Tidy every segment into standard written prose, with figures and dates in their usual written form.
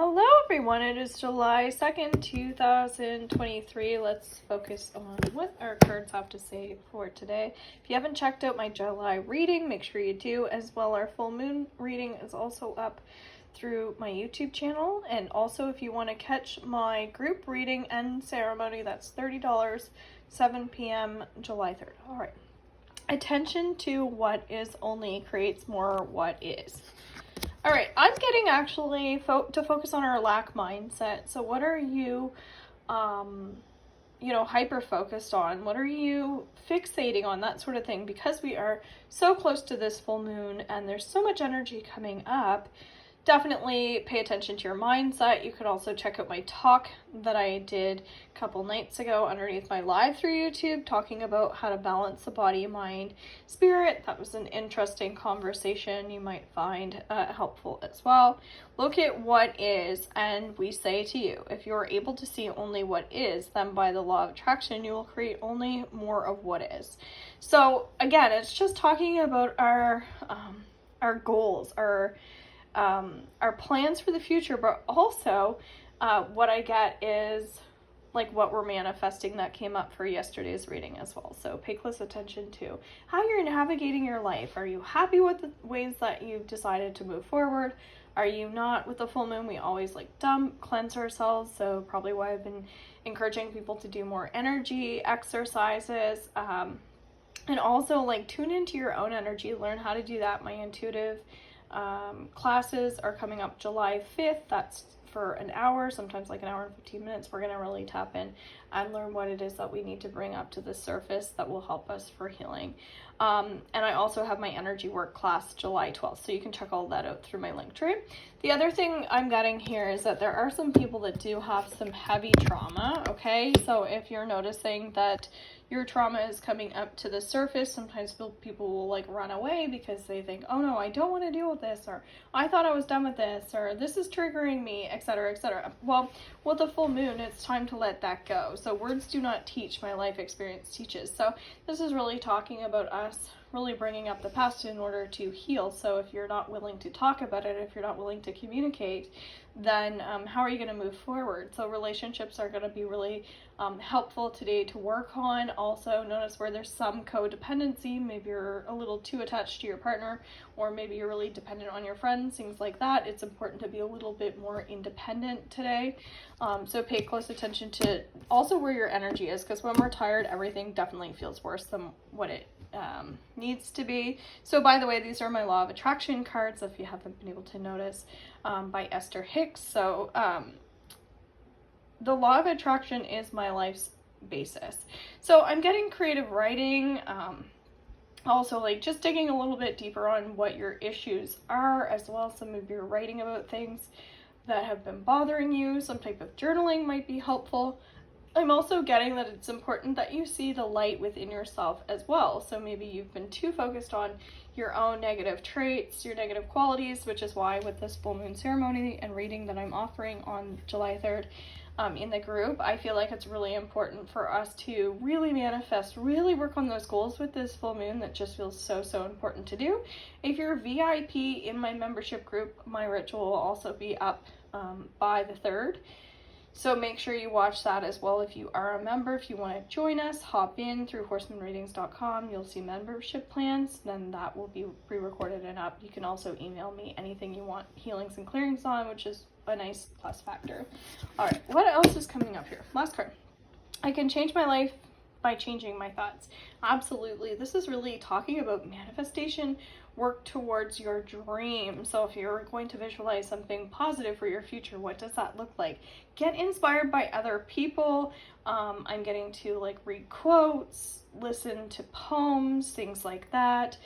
Hello everyone, it is July 2nd, 2023. Let's focus on what our cards have to say for today. If you haven't checked out my July reading, make sure you do, as well our full moon reading is also up through my YouTube channel. And also if you want to catch my group reading and ceremony, that's $30, 7 p.m. July 3rd. All right. Attention to what is only creates more what is. All right, I'm getting actually to focus on our lack mindset. So what are you, hyper focused on? What are you fixating on? That sort of thing. Because we are so close to this full moon and there's so much energy coming up, definitely pay attention to your mindset. You could also check out my talk that I did a couple nights ago underneath my live through YouTube, talking about how to balance the body, mind, spirit. That was an interesting conversation you might find helpful as well. Look at what is, and we say to you, if you're able to see only what is, then by the law of attraction, you will create only more of what is. So again, it's just talking about our goals, our plans for the future, but also what I get is like what we're manifesting. That came up for yesterday's reading as well. So pay close attention to how you're navigating your life. Are you happy with the ways that you've decided to move forward? Are you not? With the full moon, we always cleanse ourselves. So probably why I've been encouraging people to do more energy exercises, and also tune into your own energy, learn how to do that. My intuitive classes are coming up July 5th. That's for an hour, sometimes an hour and 15 minutes. We're going to really tap in and learn what it is that we need to bring up to the surface that will help us for healing. And I also have my energy work class July 12th, so you can check all that out through my link tree. The other thing I'm getting here is that there are some people that do have some heavy trauma, okay? So if you're noticing that your trauma is coming up to the surface, sometimes people will run away because they think, oh no, I don't want to deal with this, or I thought I was done with this, or this is triggering me, etc., etc. Well, with the full moon, it's time to let that go. So words do not teach, my life experience teaches. So this is really talking about us really bringing up the past in order to heal. So if you're not willing to talk about it, if you're not willing to communicate, then how are you going to move forward? So relationships are going to be really helpful today to work on. Also notice where there's some codependency. Maybe you're a little too attached to your partner, or maybe you're really dependent on your friends, things like that. It's important to be a little bit more independent today. So pay close attention to also where your energy is, because when we're tired, everything definitely feels worse than what it needs to be. So by the way, these are my law of attraction cards, if you haven't been able to notice, by Esther Hicks. So the law of attraction is my life's basis. So I'm getting creative writing, also just digging a little bit deeper on what your issues are, as well as some of your writing about things that have been bothering you. Some type of journaling might be helpful. I'm also getting that it's important that you see the light within yourself as well. So maybe you've been too focused on your own negative traits, your negative qualities, which is why with this full moon ceremony and reading that I'm offering on July 3rd in the group, I feel like it's really important for us to really manifest, really work on those goals with this full moon. That just feels so, so important to do. If you're VIP in my membership group, my ritual will also be up by the 3rd. So make sure you watch that as well if you are a member. If you want to join us, hop in through horsemanreadings.com. You'll see membership plans. Then that will be pre-recorded and up. You can also email me anything you want healings and clearings on, which is a nice plus factor. All right, what else is coming up here? Last card. I can change my life by changing my thoughts. Absolutely. This is really talking about manifestation. Work towards your dream. So if you're going to visualize something positive for your future, what does that look like? Get inspired by other people. I'm getting to read quotes, listen to poems, things like that.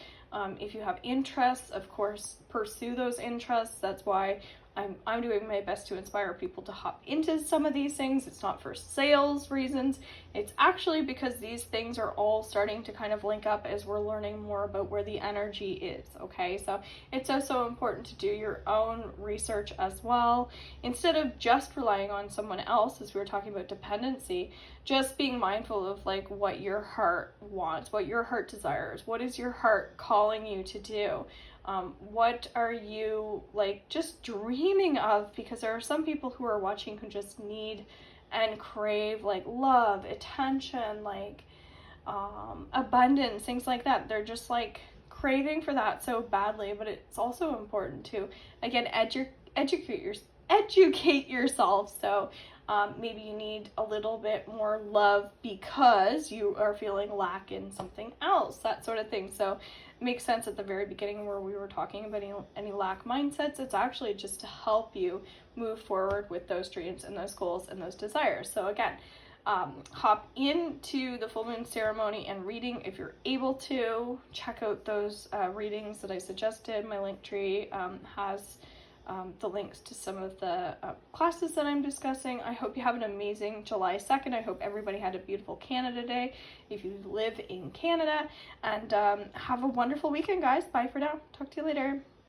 If you have interests, of course, pursue those interests. That's why I'm doing my best to inspire people to hop into some of these things. It's not for sales reasons. It's actually because these things are all starting to kind of link up as we're learning more about where the energy is, okay? So it's also important to do your own research as well. Instead of just relying on someone else, as we were talking about dependency, just being mindful of what your heart wants, what your heart desires, what is your heart calling you to do. What are you like just dreaming of? Because there are some people who are watching who just need and crave like love, attention, like abundance, things like that. They're just like craving for that so badly. But it's also important to, again, educate yourself. So maybe you need a little bit more love because you are feeling lack in something else, that sort of thing. So it makes sense at the very beginning where we were talking about any lack mindsets. It's actually just to help you move forward with those dreams and those goals and those desires. So again, hop into the full moon ceremony and reading if you're able to. Check out those readings that I suggested. My link tree has the links to some of the classes that I'm discussing. I hope you have an amazing July 2nd. I hope everybody had a beautiful Canada Day if you live in Canada. And have a wonderful weekend, guys. Bye for now. Talk to you later.